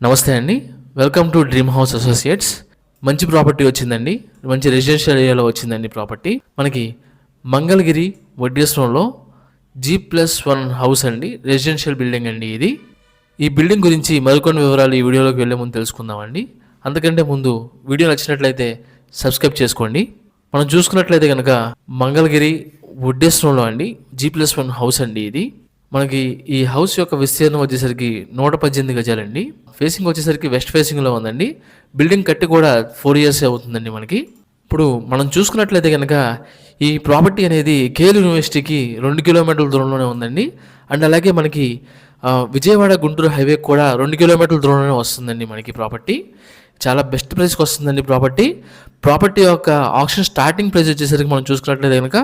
నమస్తే అండి. Welcome to dream house associates. మంచి ప్రాపర్టీ వచ్చిందండి. మంచి రెసిడెన్షియల్ ఏరియాలో వచ్చిందండి ప్రాపర్టీ. మనకి మంగళగిరి వడ్డేశ్వరంలో G+1 హౌస్ అండి. రెసిడెన్షియల్ బిల్డింగ్ అండి ఇది. ఈ బిల్డింగ్ గురించి మరికొన్ని వివరాలు ఈ వీడియోలోకి వెళ్ళే ముందు తెలుసుకుందామండి. అంతకంటే ముందు వీడియో నచ్చినట్లయితే సబ్స్క్రైబ్ చేసుకోండి. మనం చూసుకున్నట్లయితే కనుక మంగళగిరి వడ్డేశ్వరంలో అండి G+1 హౌస్ అండి ఇది. మనకి ఈ హౌస్ యొక్క విస్తీర్ణం వచ్చేసరికి 118 గజాలండి. ఫేసింగ్ వచ్చేసరికి వెస్ట్ ఫేసింగ్లో ఉందండి. బిల్డింగ్ కట్టి కూడా 4 years అవుతుందండి మనకి. ఇప్పుడు మనం చూసుకున్నట్లయితే కనుక ఈ ప్రాపర్టీ అనేది కేఎల్ యూనివర్సిటీకి 2 కిలోమీటర్ల దూరంలోనే ఉందండి. అండ్ అలాగే మనకి విజయవాడ గుంటూరు హైవే కూడా 2 కిలోమీటర్ల దూరంలోనే వస్తుందండి మనకి ప్రాపర్టీ. చాలా బెస్ట్ ప్రైస్కి వస్తుందండి ప్రాపర్టీ యొక్క ఆక్షన్ స్టార్టింగ్ ప్రైస్ వచ్చేసరికి మనం చూసుకున్నట్లయితే కనుక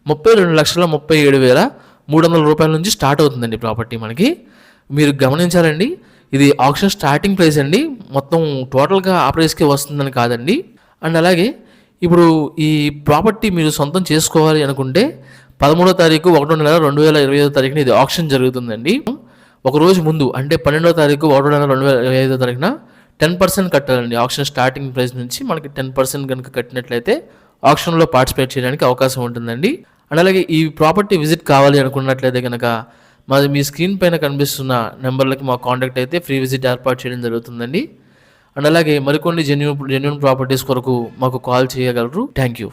32,37,300 రూపాయల నుంచి స్టార్ట్ అవుతుందండి ప్రాపర్టీ మనకి. మీరు గమనించాలండి, ఇది ఆక్షన్ స్టార్టింగ్ ప్రైస్ అండి. మొత్తం టోటల్గా ఆ ప్రైస్కే వస్తుందని కాదండి. అండ్ అలాగే ఇప్పుడు ఈ ప్రాపర్టీ మీరు సొంతం చేసుకోవాలి అనుకుంటే 13వ తారీఖు 1వ నెల 2025వ తారీఖున ఇది ఆక్షన్ జరుగుతుందండి. ఒక రోజు ముందు అంటే 12వ తారీఖు 1వ నెల 2025వ తారీఖున 10% కట్టాలండి. ఆక్షన్ స్టార్టింగ్ ప్రైస్ నుంచి మనకి 10% కనుక కట్టినట్లయితే ఆక్షన్లో పార్టిసిపేట్ చేయడానికి అవకాశం ఉంటుందండి. అండ్ అలాగే ఈ ప్రాపర్టీ విజిట్ కావాలి అనుకున్నట్లయితే కనుక మీ స్క్రీన్ పైన కనిపిస్తున్న నెంబర్లకి మా కాంటాక్ట్ అయితే ఫ్రీ విజిట్ ఏర్పాటు చేయడం జరుగుతుందండి. అండ్ అలాగే మరికొన్ని జెన్యూన్ ప్రాపర్టీస్ కొరకు మాకు కాల్ చేయగలరు. Thank you.